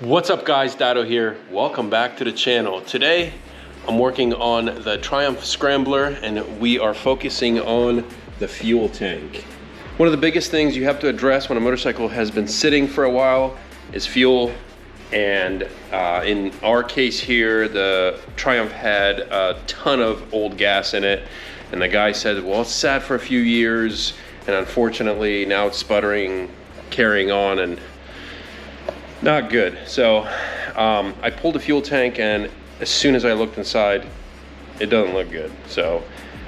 What's up guys, Dado here. Welcome back to the channel. Today I'm working on the Triumph Scrambler and we are focusing on the fuel tank. One of the biggest things you have to address when a motorcycle has been sitting for a while is fuel. And in our case here, the Triumph had a ton of old gas in it. And the guy said, well, it's sat for a few years and unfortunately now it's sputtering, carrying on, and not good. So I pulled the fuel tank and as soon as I looked inside, it doesn't look good. So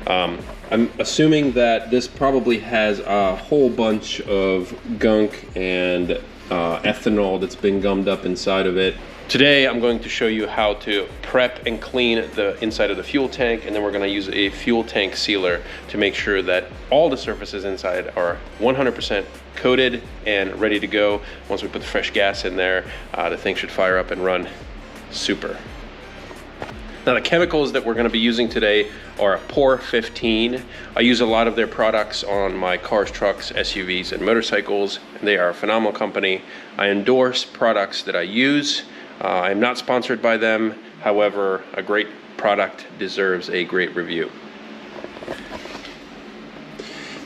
I'm assuming that this probably has a whole bunch of gunk and ethanol that's been gummed up inside of it. Today I'm going to show you how to prep and clean the inside of the fuel tank, and then we're going to use a fuel tank sealer to make sure that all the surfaces inside are 100% coated and ready to go. Once we put the fresh gas in there, the thing should fire up and run super. Now the chemicals that we're going to be using today are POR 15. I use a lot of their products on my cars, trucks, SUVs, and motorcycles. They are a phenomenal company. I endorse products that I use. I'm not sponsored by them. However, a great product deserves a great review.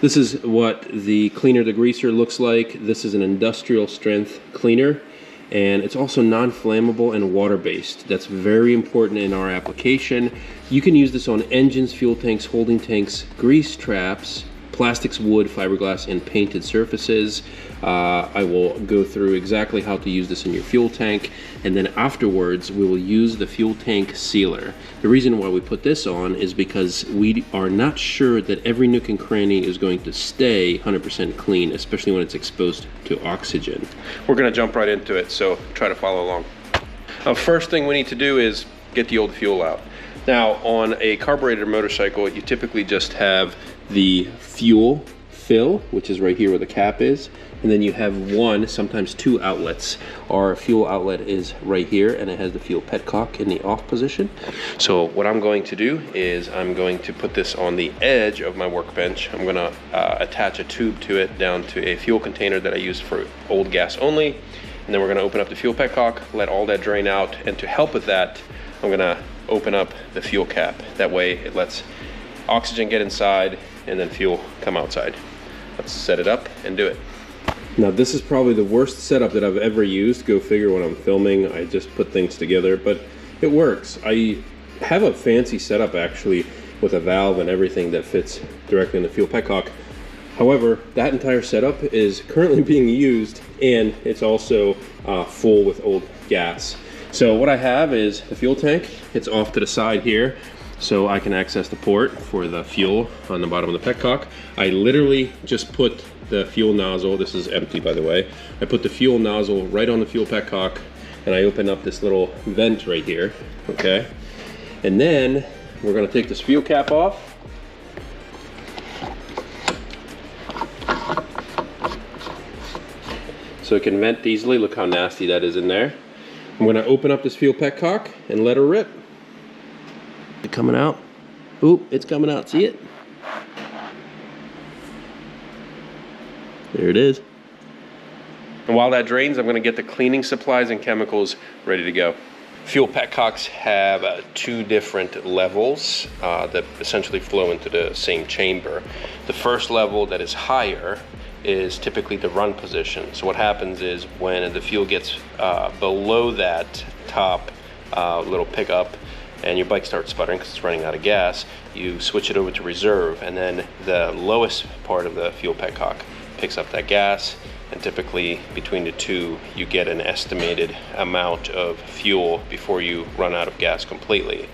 This is what the cleaner degreaser looks like. This is an industrial strength cleaner, and it's also non-flammable and water-based. That's very important in our application. You can use this on engines, fuel tanks, holding tanks, grease traps, plastics, wood, fiberglass, and painted surfaces. I will go through exactly how to use this in your fuel tank, and then afterwards we will use the fuel tank sealer. The reason why we put this on is because we are not sure that every nook and cranny is going to stay 100% clean, especially when it's exposed to oxygen. We're going to jump right into it, so try to follow along. First thing we need to do is get the old fuel out. Now on a carbureted motorcycle, you typically just have the fuel fill, which is right here where the cap is, and then you have one, sometimes two outlets. Our fuel outlet is right here and it has the fuel petcock in the off position. So what I'm going to do is I'm going to put this on the edge of my workbench. I'm going to attach a tube to it down to a fuel container that I use for old gas only, and then we're going to open up the fuel petcock, let all that drain out, and to help with that I'm going to open up the fuel cap. That way it lets oxygen get inside and then fuel come outside. Let's set it up and do it. Now this is probably the worst setup that I've ever used. Go figure, when I'm filming I just put things together, but it works. I have a fancy setup actually with a valve and everything that fits directly in the fuel petcock. However, that entire setup is currently being used and it's also full with old gas. So what I have is the fuel tank. It's off to the side here, so I can access the port for the fuel on the bottom of the petcock. I literally just put the fuel nozzle, this is empty by the way, I put the fuel nozzle right on the fuel petcock and I open up this little vent right here, okay? And then we're gonna take this fuel cap off. So it can vent easily. Look how nasty that is in there. I'm gonna open up this fuel petcock and let her rip. Is it coming out? Oop, it's coming out, see it? There it is. And while that drains, I'm gonna get the cleaning supplies and chemicals ready to go. Fuel petcocks have two different levels that essentially flow into the same chamber. The first level that is higher is typically the run position. So what happens is when the fuel gets below that top little pickup and your bike starts sputtering because it's running out of gas, you switch it over to reserve, and then the lowest part of the fuel petcock picks up that gas, and typically between the two you get an estimated amount of fuel before you run out of gas completely.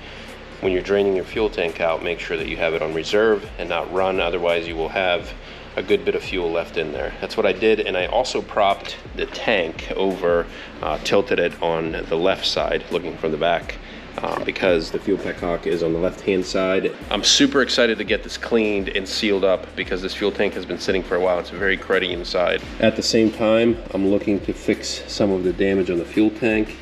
When you're draining your fuel tank out, make sure that you have it on reserve and not run, otherwise you will have a good bit of fuel left in there. That's what I did, and I also propped the tank over, tilted it on the left side looking from the back, because the fuel petcock is on the left hand side. I'm super excited to get this cleaned and sealed up because this fuel tank has been sitting for a while. It's very cruddy inside. At the same time, I'm looking to fix some of the damage on the fuel tank.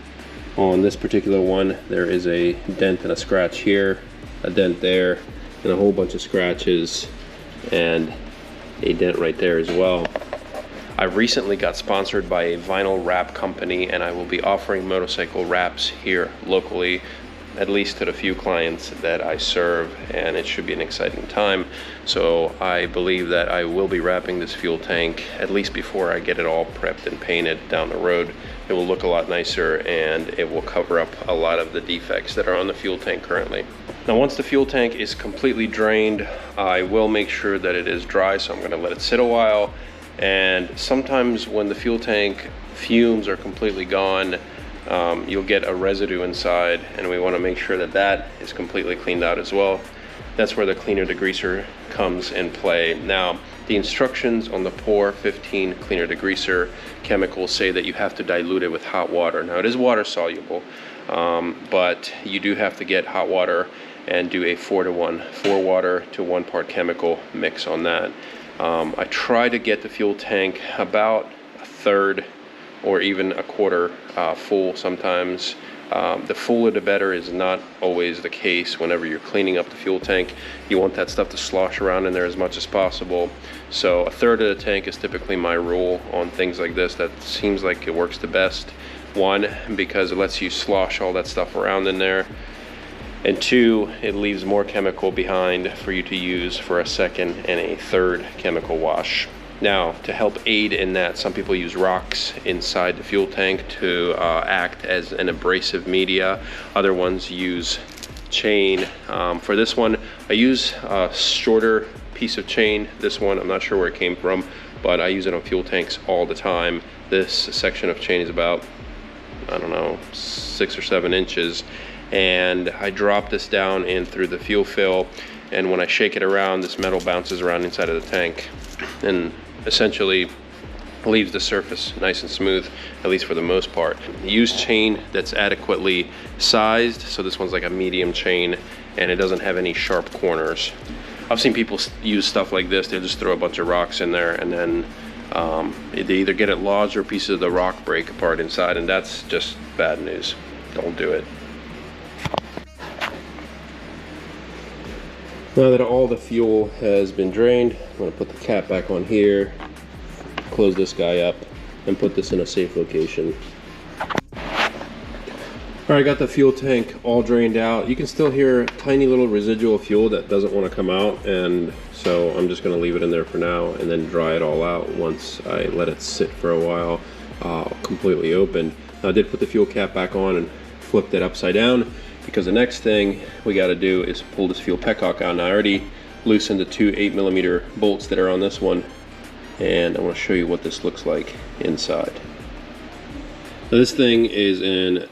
On this particular one, there is a dent and a scratch here, a dent there, and a whole bunch of scratches, and a dent right there as well. I recently got sponsored by a vinyl wrap company, and I will be offering motorcycle wraps here locally, at least to the few clients that I serve, and it should be an exciting time. So I believe that I will be wrapping this fuel tank, at least before I get it all prepped and painted down the road. It will look a lot nicer, and it will cover up a lot of the defects that are on the fuel tank currently. Now, once the fuel tank is completely drained, I will make sure that it is dry, so I'm gonna let it sit a while. And sometimes when the fuel tank fumes are completely gone, you'll get a residue inside, and we want to make sure that that is completely cleaned out as well. That's where the cleaner degreaser comes in play. Now, the instructions on the POR 15 cleaner degreaser chemicals say that you have to dilute it with hot water. Now, it is water soluble, but you do have to get hot water and do a 4-to-1, 4 water to 1 part chemical mix on that. I try to get the fuel tank about a third or even a quarter full sometimes. The fuller the better is not always the case whenever you're cleaning up the fuel tank. You want that stuff to slosh around in there as much as possible. So a third of the tank is typically my rule on things like this. That seems like it works the best. One, because it lets you slosh all that stuff around in there. And two, it leaves more chemical behind for you to use for a second and a third chemical wash. Now, to help aid in that, some people use rocks inside the fuel tank to act as an abrasive media. Other ones use chain. For this one, I use a shorter piece of chain. This one, I'm not sure where it came from, but I use it on fuel tanks all the time. This section of chain is about, I don't know, 6 or 7 inches. And I drop this down in through the fuel fill, and when I shake it around, this metal bounces around inside of the tank and essentially leaves the surface nice and smooth, at least for the most part. Use chain that's adequately sized, so this one's like a medium chain, and it doesn't have any sharp corners. I've seen people use stuff like this. They just throw a bunch of rocks in there, and then they either get it lodged or pieces of the rock break apart inside, and that's just bad news. Don't do it. Now that all the fuel has been drained, I'm going to put the cap back on here, close this guy up, and put this in a safe location. Alright, I got the fuel tank all drained out. You can still hear tiny little residual fuel that doesn't want to come out, and so I'm just going to leave it in there for now and then dry it all out once I let it sit for a while completely open. Now, I did put the fuel cap back on and flipped it upside down, because the next thing we got to do is pull this fuel petcock out. Now, I already loosened the 2 8mm bolts that are on this one, and I want to show you what this looks like inside. Now, this thing is in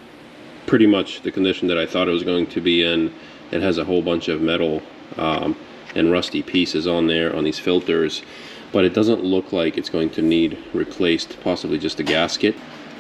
pretty much the condition that I thought it was going to be in. It has a whole bunch of metal and rusty pieces on there on these filters, but it doesn't look like it's going to need replaced, possibly just a gasket.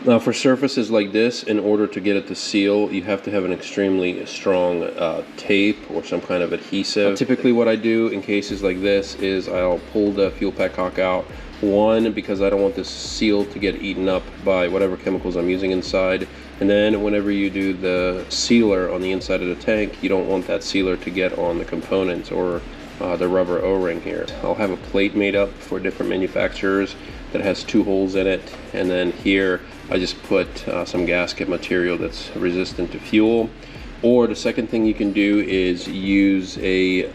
Now, for surfaces like this, in order to get it to seal, you have to have an extremely strong tape or some kind of adhesive. Typically what I do in cases like this is I'll pull the fuel petcock out. One, because I don't want this seal to get eaten up by whatever chemicals I'm using inside. And then whenever you do the sealer on the inside of the tank, you don't want that sealer to get on the components or the rubber O-ring here. I'll have a plate made up for different manufacturers that has 2 holes in it, and then here I just put some gasket material that's resistant to fuel. Or the second thing you can do is use a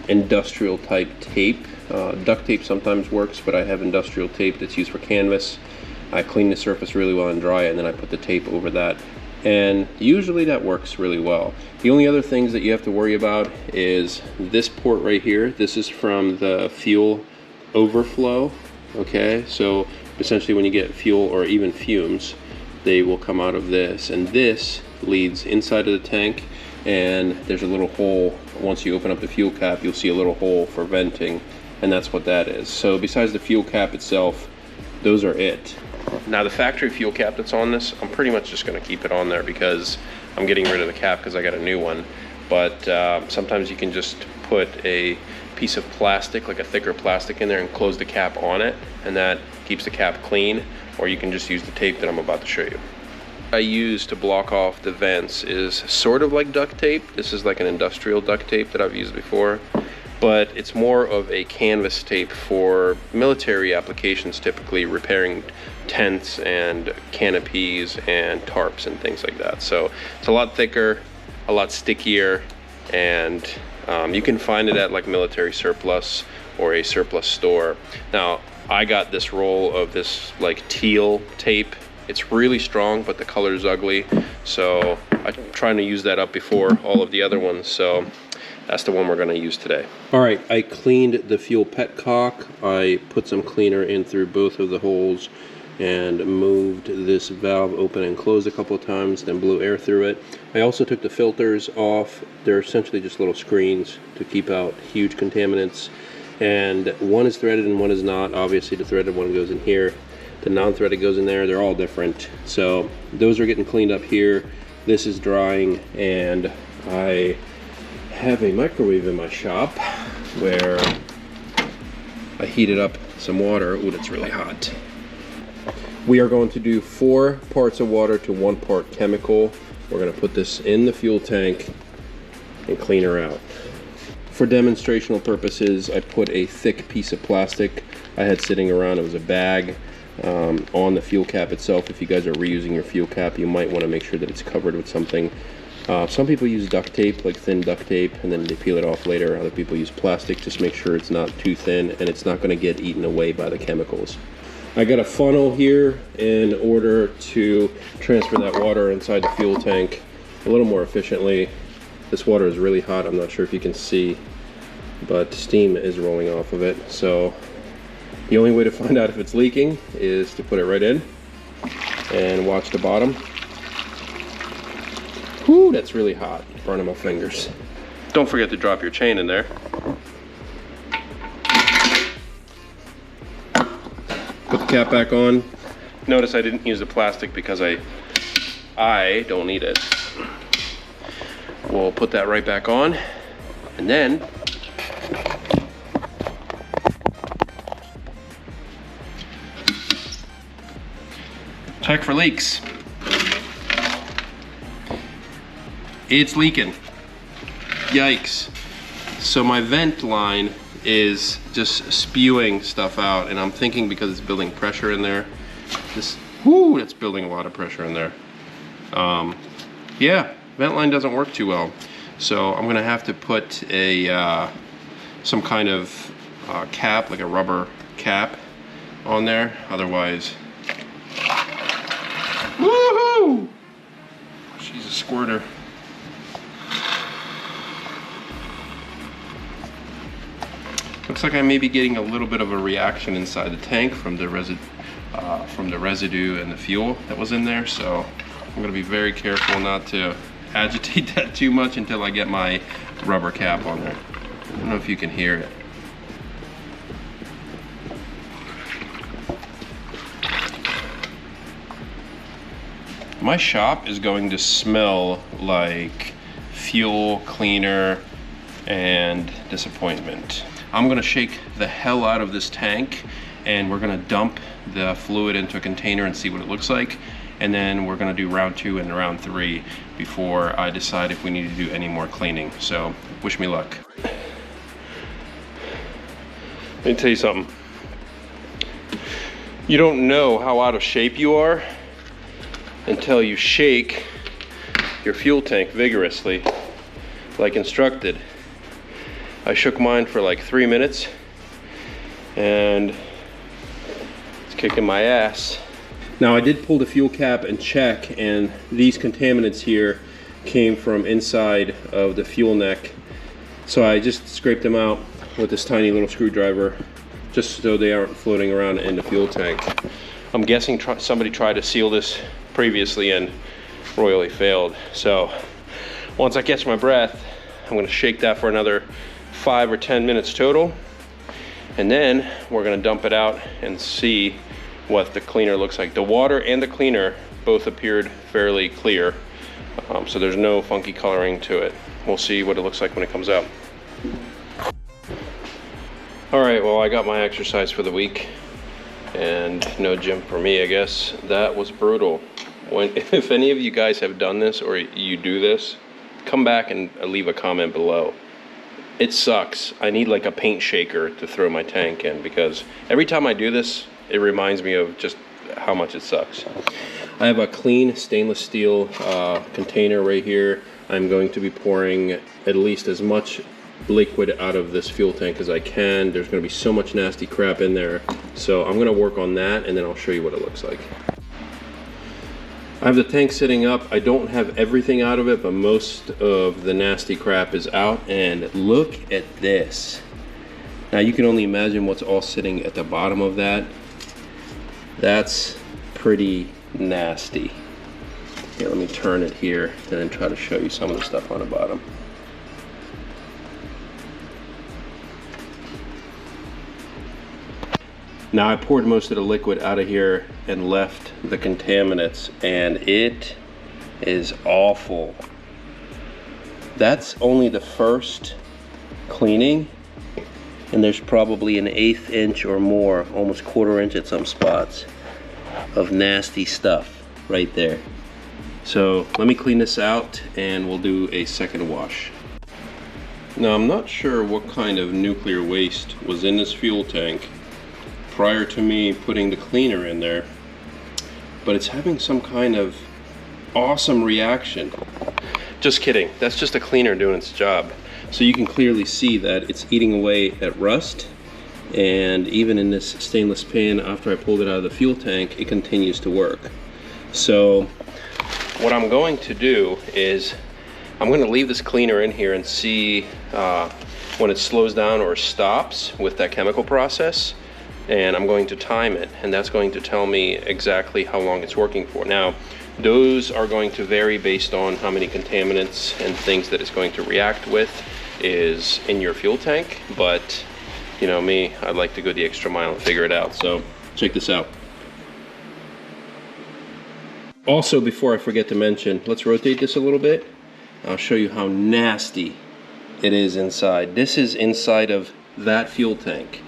industrial type tape. Duct tape sometimes works, but I have industrial tape that's used for canvas. I clean the surface really well and dry it, and then I put the tape over that, and usually that works really well. The only other things that you have to worry about is this port right here. This is from the fuel overflow. Okay, so essentially when you get fuel or even fumes, they will come out of this, and this leads inside of the tank, and there's a little hole. Once you open up the fuel cap, you'll see a little hole for venting, and that's what that is. So besides the fuel cap itself, those are it. Now, the factory fuel cap that's on this, I'm pretty much just going to keep it on there because I'm getting rid of the cap because I got a new one. But sometimes you can just put a piece of plastic, like a thicker plastic, in there and close the cap on it, and that keeps the cap clean. Or you can just use the tape that I'm about to show you. I use to block off the vents is sort of like duct tape. This is like an industrial duct tape that I've used before, but it's more of a canvas tape for military applications, typically repairing tents and canopies and tarps and things like that. So it's a lot thicker, a lot stickier, and you can find it at like military surplus or a surplus store. Now, I got this roll of this like teal tape. It's really strong, but the color is ugly. So I'm trying to use that up before all of the other ones. So that's the one we're gonna use today. All right, I cleaned the fuel petcock. I put some cleaner in through both of the holes and moved this valve open and closed a couple of times, then blew air through it. I also took the filters off. They're essentially just little screens to keep out huge contaminants. And one is threaded and one is not. Obviously the threaded one goes in here, the non-threaded goes in there. They're all different. So those are getting cleaned up here. This is drying, and I have a microwave in my shop where I heated up some water. Ooh, that's really hot. We are going to do 4 parts of water to 1 part chemical. We're going to put this in the fuel tank and clean her out. For demonstrational purposes, I put a thick piece of plastic I had sitting around. It was a bag on the fuel cap itself. If you guys are reusing your fuel cap, you might want to make sure that it's covered with something. Some people use duct tape, like thin duct tape, and then they peel it off later. Other people use plastic. Just make sure it's not too thin and it's not going to get eaten away by the chemicals. I got a funnel here in order to transfer that water inside the fuel tank a little more efficiently. This water is really hot. I'm not sure if you can see, but steam is rolling off of it. So the only way to find out if it's leaking is to put it right in and watch the bottom. Whew, that's really hot, burning my fingers. Don't forget to drop your chain in there. Put the cap back on. Notice I didn't use the plastic because I don't need it. We'll put that right back on, and then check for leaks. It's leaking. Yikes. So my vent line is just spewing stuff out, and I'm thinking because it's building pressure in there, it's building a lot of pressure in there. Yeah, vent line doesn't work too well. So I'm gonna have to put a some kind of cap, like a rubber cap on there, otherwise. Woohoo! She's a squirter. Looks like I may be getting a little bit of a reaction inside the tank from the residue and the fuel that was in there. So I'm gonna be very careful not to agitate that too much until I get my rubber cap on there. I don't know if you can hear it. My shop is going to smell like fuel, cleaner, and disappointment. I'm gonna shake the hell out of this tank, and we're gonna dump the fluid into a container and see what it looks like. And then we're gonna do round 2 and round 3 before I decide if we need to do any more cleaning. So wish me luck. Let me tell you something. You don't know how out of shape you are until you shake your fuel tank vigorously, like instructed. I shook mine for like 3 minutes, and it's kicking my ass. Now I did pull the fuel cap and check, and these contaminants here came from inside of the fuel neck. So I just scraped them out with this tiny little screwdriver, just so they aren't floating around in the fuel tank. I'm guessing somebody tried to seal this previously and royally failed. So once I catch my breath, I'm gonna shake that for another 5 or 10 minutes total, and then we're gonna dump it out and see what the cleaner looks like. The water and the cleaner both appeared fairly clear, so there's no funky coloring to it. We'll see what it looks like when it comes out. All right, well, I got my exercise for the week, and no gym for me, I guess. That was brutal. if any of you guys have done this or you do this, come back and leave a comment below. It sucks. I need like a paint shaker to throw my tank in, because every time I do this, it reminds me of just how much it sucks. I have a clean stainless steel container right here. I'm going to be pouring at least as much liquid out of this fuel tank as I can. There's going to be so much nasty crap in there. So I'm going to work on that, and then I'll show you what it looks like. I have the tank sitting up. I don't have everything out of it, but most of the nasty crap is out. And look at this. Now you can only imagine what's all sitting at the bottom of that. That's pretty nasty. Here, let me turn it here and then try to show you some of the stuff on the bottom. Now I poured most of the liquid out of here and left the contaminants, and it is awful. That's only the first cleaning, and there's probably an 1/8 inch or more, almost 1/4 inch at some spots, of nasty stuff right there. So let me clean this out and we'll do a second wash. Now I'm not sure what kind of nuclear waste was in this fuel tank prior to me putting the cleaner in there, but it's having some kind of awesome reaction. Just kidding, that's just a cleaner doing its job. So you can clearly see that it's eating away at rust, and even in this stainless pan, after I pulled it out of the fuel tank, it continues to work. So what I'm going to do is I'm going to leave this cleaner in here and see when it slows down or stops with that chemical process, and I'm going to time it, and that's going to tell me exactly how long it's working for. Now, those are going to vary based on how many contaminants and things that it's going to react with is in your fuel tank, but you know me, I'd like to go the extra mile and figure it out. So check this out. Also, before I forget to mention, let's rotate this a little bit. I'll show you how nasty it is inside. This is inside of that fuel tank.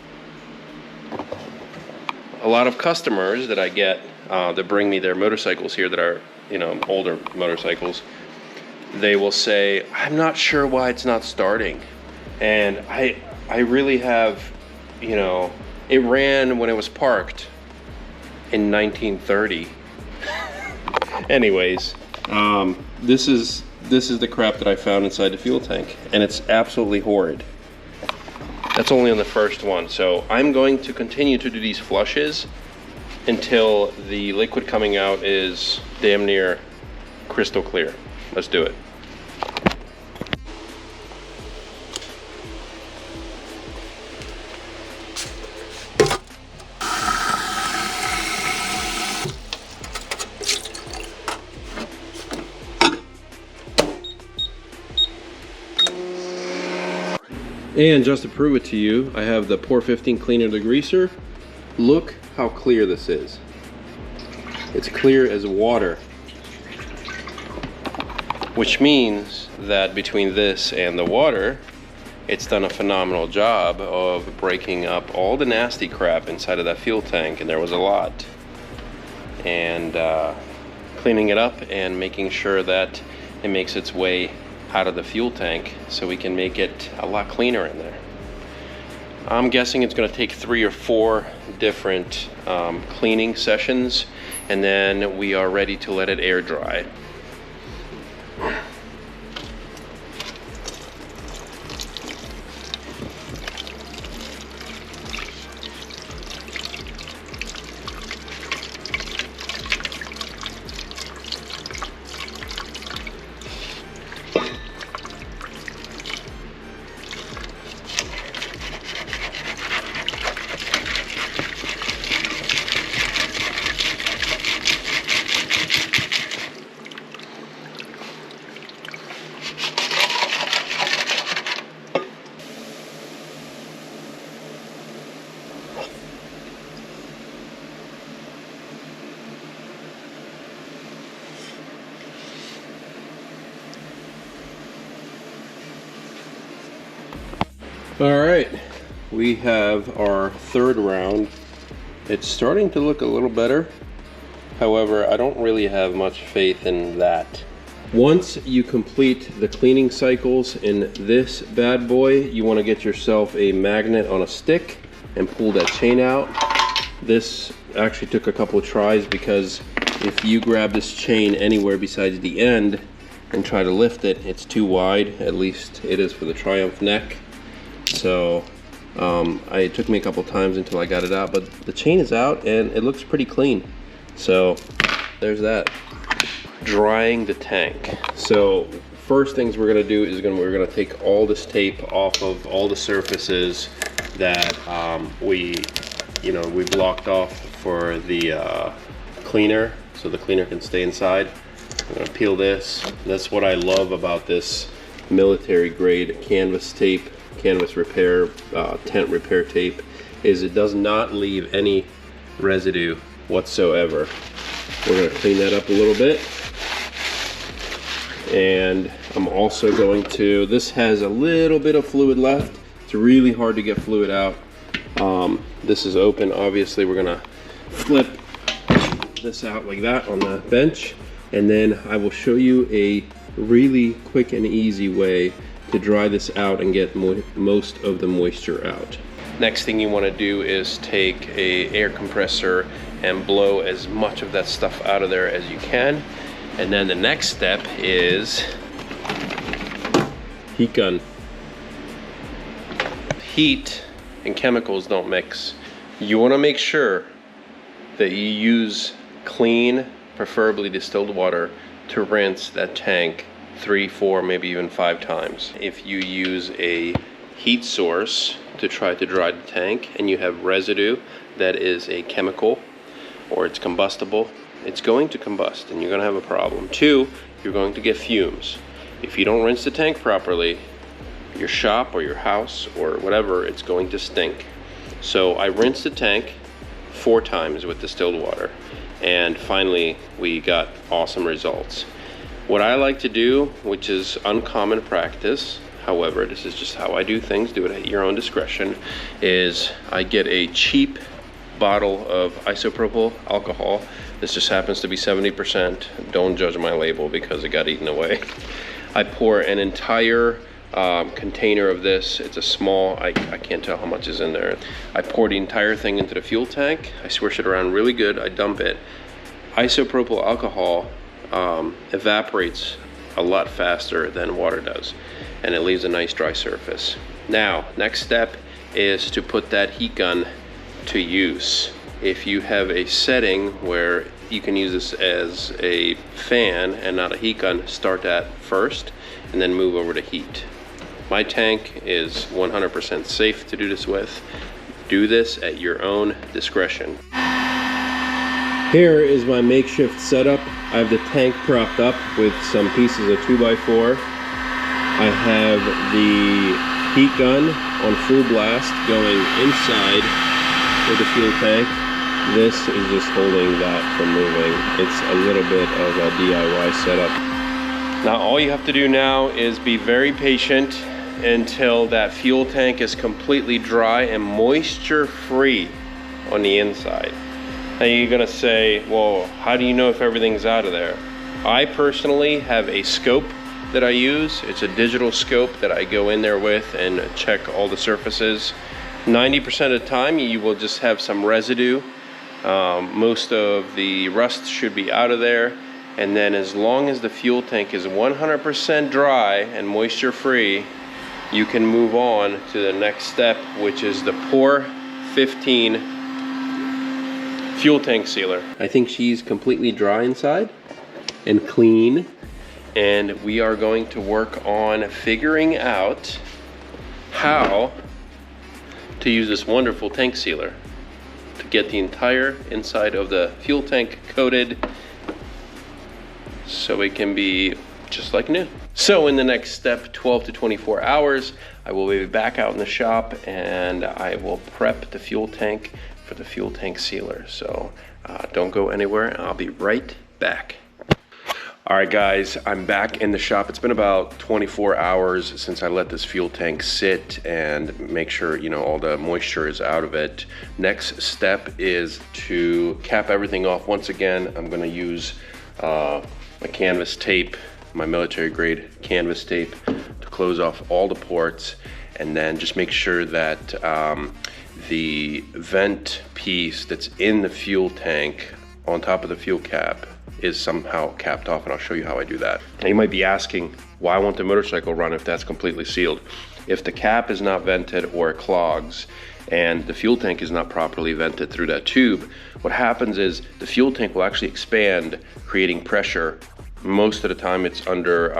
A lot of customers that I get that bring me their motorcycles here that are, you know, older motorcycles, they will say, I'm not sure why it's not starting. And I really have, you know, it ran when it was parked in 1930. Anyways, this is the crap that I found inside the fuel tank, and it's absolutely horrid. That's only on the first one, so I'm going to continue to do these flushes until the liquid coming out is damn near crystal clear. Let's do it. And just to prove it to you, I have the Pour 15 cleaner degreaser. Look how clear this is. It's clear as water. Which means that between this and the water, it's done a phenomenal job of breaking up all the nasty crap inside of that fuel tank, and there was a lot. And cleaning it up and making sure that it makes its way out of the fuel tank so we can make it a lot cleaner in there. I'm guessing it's going to take 3 or 4 different cleaning sessions, and then we are ready to let it air dry. All right, we have our third round. It's starting to look a little better. However, I don't really have much faith in that. Once you complete the cleaning cycles in this bad boy, you want to get yourself a magnet on a stick and pull that chain out. This actually took a couple of tries because if you grab this chain anywhere besides the end and try to lift it, it's too wide. At least it is for the Triumph neck. So it took me a couple times until I got it out, but the chain is out and it looks pretty clean. So there's that. Drying the tank. So first things we're gonna do is we're gonna take all this tape off of all the surfaces that we blocked off for the cleaner, so the cleaner can stay inside. I'm gonna peel this. That's what I love about this military grade canvas tape, canvas repair, tent repair tape, is it does not leave any residue whatsoever. We're gonna clean that up a little bit. And I'm also going to, this has a little bit of fluid left. It's really hard to get fluid out. This is open, obviously. We're gonna flip this out like that on the bench, and then I will show you a really quick and easy way to dry this out and get most of the moisture out. Next thing you want to do is take a air compressor and blow as much of that stuff out of there as you can. And then the next step is heat gun. Heat and chemicals don't mix. You want to make sure that you use clean, preferably distilled water, to rinse that tank 3, 4, maybe even 5 times. If you use a heat source to try to dry the tank and you have residue that is a chemical or it's combustible, it's going to combust and you're going to have a problem. 2, you're going to get fumes. If you don't rinse the tank properly, your shop or your house or whatever, it's going to stink. So I rinsed the tank 4 times with distilled water, and finally we got awesome results. What I like to do, which is uncommon practice, however, this is just how I do things, do it at your own discretion, is I get a cheap bottle of isopropyl alcohol. This just happens to be 70%. Don't judge my label because it got eaten away. I pour an entire container of this. It's a small, I can't tell how much is in there. I pour the entire thing into the fuel tank. I swish it around really good. I dump it. Isopropyl alcohol evaporates a lot faster than water does, and it leaves a nice dry surface. Now, next step is to put that heat gun to use. If you have a setting where you can use this as a fan and not a heat gun, start that first and then move over to heat. My tank is 100% safe to do this with. Do this at your own discretion. Here is my makeshift setup. I have the tank propped up with some pieces of 2x4. I have the heat gun on full blast going inside with the fuel tank. This is just holding that from moving. It's a little bit of a DIY setup. Now all you have to do now is be very patient until that fuel tank is completely dry and moisture free on the inside. Now you're gonna say, well, how do you know if everything's out of there? I personally have a scope that I use. It's a digital scope that I go in there with and check all the surfaces. 90% of the time you will just have some residue. Most of the rust should be out of there, and then as long as the fuel tank is 100% dry and moisture free, you can move on to the next step, which is the Pour 15 fuel tank sealer. I think she's completely dry inside and clean, and we are going to work on figuring out how to use this wonderful tank sealer to get the entire inside of the fuel tank coated so it can be just like new. So in the next step, 12 to 24 hours, I will be back out in the shop and I will prep the fuel tank for the fuel tank sealer. So don't go anywhere, I'll be right back. All right, guys, I'm back in the shop. It's been about 24 hours since I let this fuel tank sit and make sure, you know, all the moisture is out of it. Next step is to cap everything off. Once again, I'm gonna use my canvas tape, my military grade canvas tape, to close off all the ports, and then just make sure that the vent piece that's in the fuel tank on top of the fuel cap is somehow capped off, and I'll show you how I do that. Now you might be asking, why won't the motorcycle run if that's completely sealed? If the cap is not vented or it clogs and the fuel tank is not properly vented through that tube, what happens is the fuel tank will actually expand, creating pressure. Most of the time it's under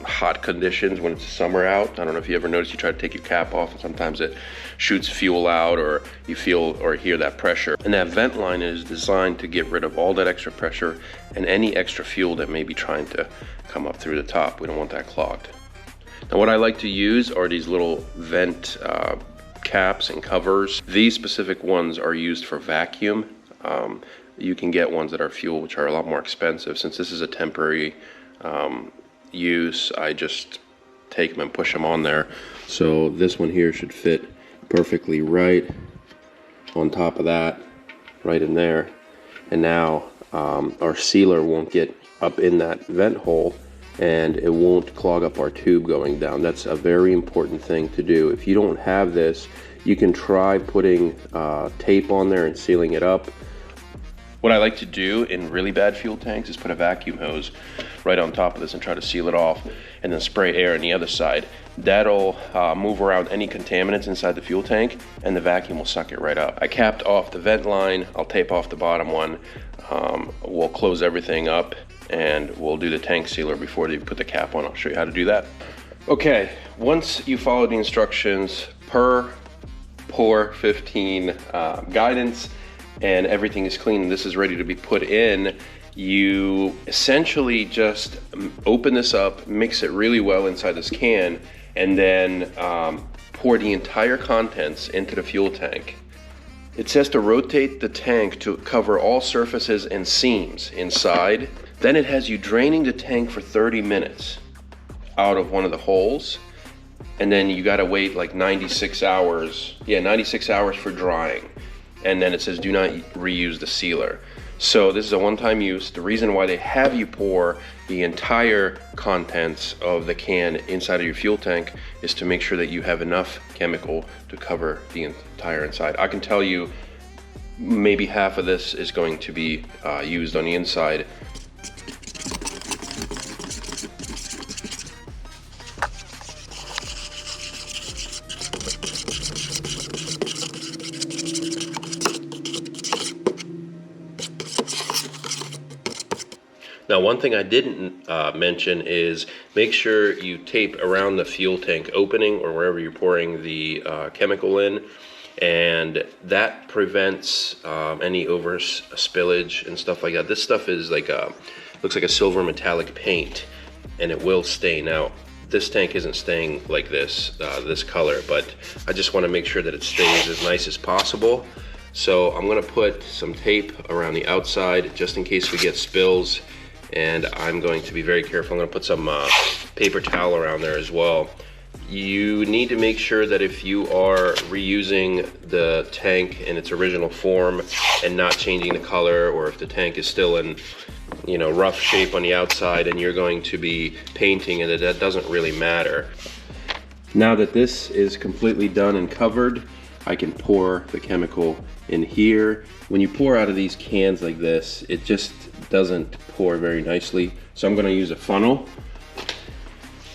hot conditions when it's summer out. I don't know if you ever noticed, you try to take your cap off and sometimes it shoots fuel out, or you feel or hear that pressure. And that vent line is designed to get rid of all that extra pressure and any extra fuel that may be trying to come up through the top. We don't want that clogged. Now what I like to use are these little vent caps and covers. These specific ones are used for vacuum. You can get ones that are fuel, which are a lot more expensive. Since this is a temporary use, I just take them and push them on there. So this one here should fit perfectly right on top of that, right in there. And now our sealer won't get up in that vent hole, and it won't clog up our tube going down. That's a very important thing to do. If you don't have this, you can try putting tape on there and sealing it up. What I like to do in really bad fuel tanks is put a vacuum hose right on top of this and try to seal it off, and then spray air on the other side. That'll move around any contaminants inside the fuel tank, and the vacuum will suck it right up. I capped off the vent line. I'll tape off the bottom one. We'll close everything up, and we'll do the tank sealer before they put the cap on. I'll show you how to do that. Okay, once you follow the instructions per pour 15 guidance, and everything is clean and this is ready to be put in, you essentially just open this up, mix it really well inside this can, and then pour the entire contents into the fuel tank. It says to rotate the tank to cover all surfaces and seams inside. Then it has you draining the tank for 30 minutes out of one of the holes, and then you gotta wait like 96 hours. Yeah, 96 hours for drying. And then it says do not reuse the sealer. So this is a one-time use. The reason why they have you pour the entire contents of the can inside of your fuel tank is to make sure that you have enough chemical to cover the entire inside. I can tell you maybe half of this is going to be used on the inside. Now, one thing I didn't mention is make sure you tape around the fuel tank opening or wherever you're pouring the chemical in, and that prevents any over spillage and stuff like that. This stuff is like looks like a silver metallic paint, and it will stain. Now, this tank isn't staying like this, this color, but I just want to make sure that it stays as nice as possible. So I'm going to put some tape around the outside just in case we get spills. And I'm going to be very careful. I'm going to put some paper towel around there as well. You need to make sure that if you are reusing the tank in its original form and not changing the color, or if the tank is still in, you know, rough shape on the outside and you're going to be painting it, that doesn't really matter. Now that this is completely done and covered, I can pour the chemical in here. When you pour out of these cans like this, it just doesn't pour very nicely. So I'm gonna use a funnel,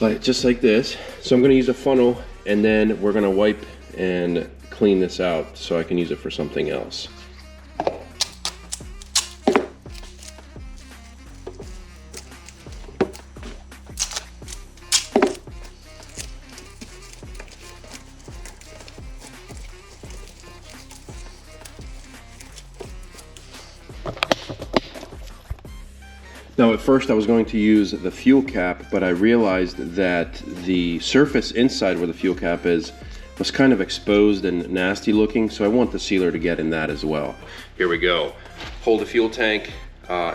like just like this. So I'm gonna use a funnel, and then we're gonna wipe and clean this out so I can use it for something else. Now at first I was going to use the fuel cap, but I realized that the surface inside where the fuel cap is was kind of exposed and nasty looking, so I want the sealer to get in that as well. Here we go. Hold the fuel tank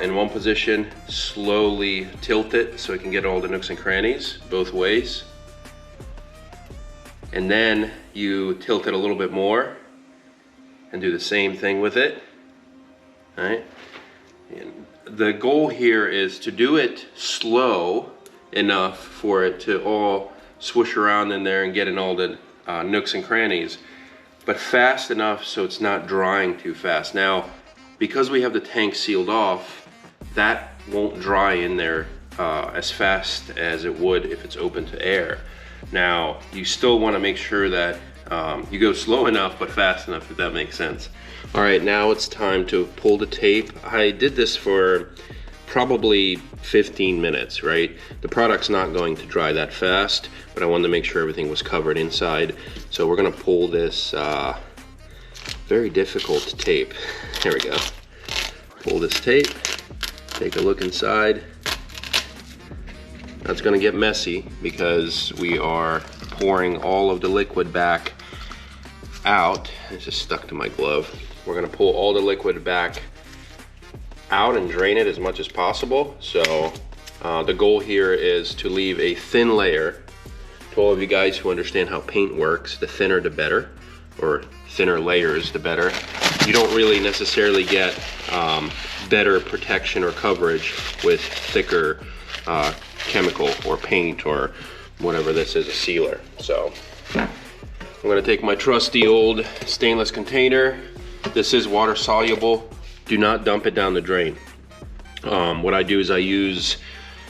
in one position, slowly tilt it so it can get all the nooks and crannies both ways. And then you tilt it a little bit more and do the same thing with it. All right. And the goal here is to do it slow enough for it to all swoosh around in there and get in all the nooks and crannies, but fast enough so it's not drying too fast. Now, because we have the tank sealed off, that won't dry in there as fast as it would if it's open to air. Now, you still want to make sure that you go slow enough but fast enough, if that makes sense. All right, now it's time to pull the tape. I did this for probably 15 minutes, right? The product's not going to dry that fast, but I wanted to make sure everything was covered inside. So we're gonna pull this very difficult tape. Here we go. Pull this tape, take a look inside. That's gonna get messy because we are pouring all of the liquid back out. It's just stuck to my glove. We're gonna pull all the liquid back out and drain it as much as possible. So the goal here is to leave a thin layer. To all of you guys who understand how paint works, the thinner the better, or thinner layers the better. You don't really necessarily get better protection or coverage with thicker chemical or paint or whatever this is, a sealer. So I'm gonna take my trusty old stainless container. This is water soluble. Do not dump it down the drain. What I do is I use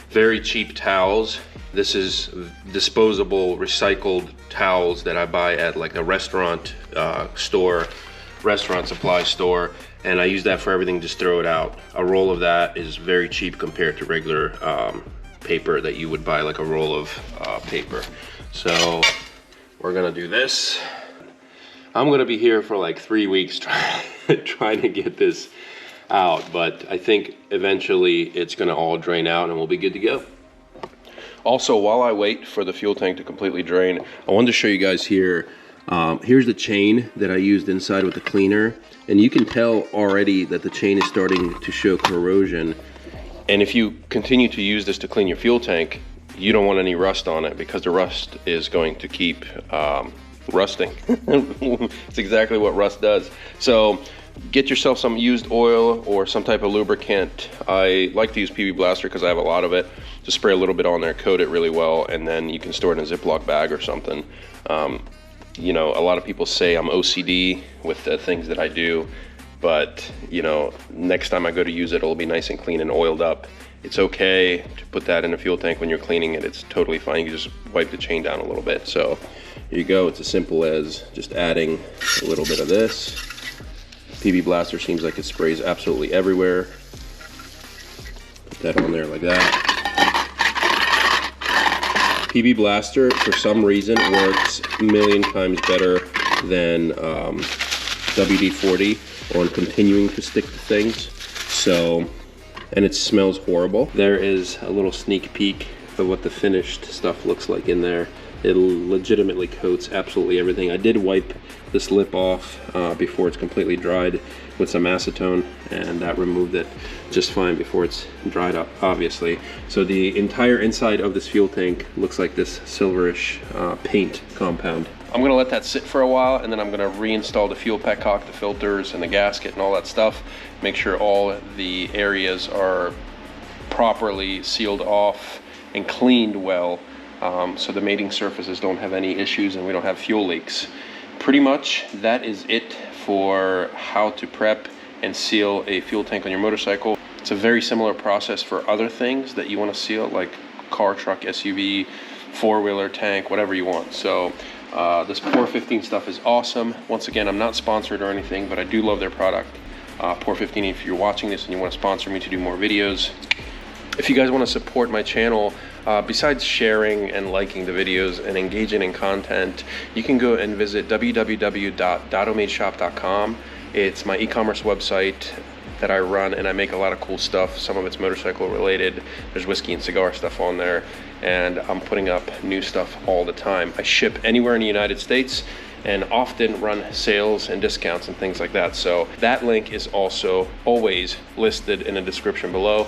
very cheap towels. This is disposable recycled towels that I buy at like a restaurant restaurant supply store, and I use that for everything. Just throw it out. A roll of that is very cheap compared to regular paper that you would buy, like a roll of paper. So we're gonna do this. I'm gonna be here for like 3 weeks trying to get this out, but I think eventually it's gonna all drain out and we'll be good to go. Also, while I wait for the fuel tank to completely drain, I wanted to show you guys here. Here's the chain that I used inside with the cleaner, and you can tell already that the chain is starting to show corrosion. And if you continue to use this to clean your fuel tank, you don't want any rust on it, because the rust is going to keep rusting. It's exactly what rust does. So get yourself some used oil or some type of lubricant. I like to use PB Blaster because I have a lot of it. Just spray a little bit on there, coat it really well, and then you can store it in a Ziploc bag or something. You know, a lot of people say I'm OCD with the things that I do, but you know, next time I go to use it, it'll be nice and clean and oiled up. It's okay to put that in a fuel tank when you're cleaning it. It's totally fine. You just wipe the chain down a little bit. So here you go. It's as simple as just adding a little bit of this. PB Blaster seems like it sprays absolutely everywhere. Put that on there like that. PB Blaster, for some reason, works a million times better than WD-40 on continuing to stick to things. So, and it smells horrible. There is a little sneak peek of what the finished stuff looks like in there. It legitimately coats absolutely everything. I did wipe this lip off before it's completely dried with some acetone, and that removed it just fine before it's dried up, obviously. So the entire inside of this fuel tank looks like this silverish paint compound. I'm gonna let that sit for a while, and then I'm gonna reinstall the fuel petcock, the filters, and the gasket and all that stuff. Make sure all the areas are properly sealed off and cleaned well, so the mating surfaces don't have any issues and we don't have fuel leaks. Pretty much that is it for how to prep and seal a fuel tank on your motorcycle. It's a very similar process for other things that you want to seal, like car, truck, SUV, four-wheeler, tank, whatever you want. So this Pour 15 stuff is awesome. Once again, I'm not sponsored or anything, but I do love their product. Pour 15, if you're watching this and you want to sponsor me to do more videos. If you guys want to support my channel, besides sharing and liking the videos and engaging in content, you can go and visit www.dadomadeshop.com. It's my e-commerce website that I run, and I make a lot of cool stuff. Some of it's motorcycle related. There's whiskey and cigar stuff on there, and I'm putting up new stuff all the time. I ship anywhere in the United States, and often run sales and discounts and things like that. So that link is also always listed in the description below,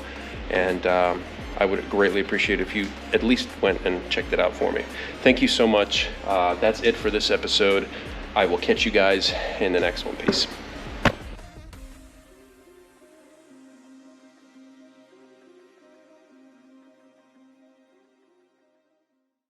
and I would greatly appreciate if you at least went and checked it out for me. Thank you so much. That's it for this episode. I will catch you guys in the next one. Peace.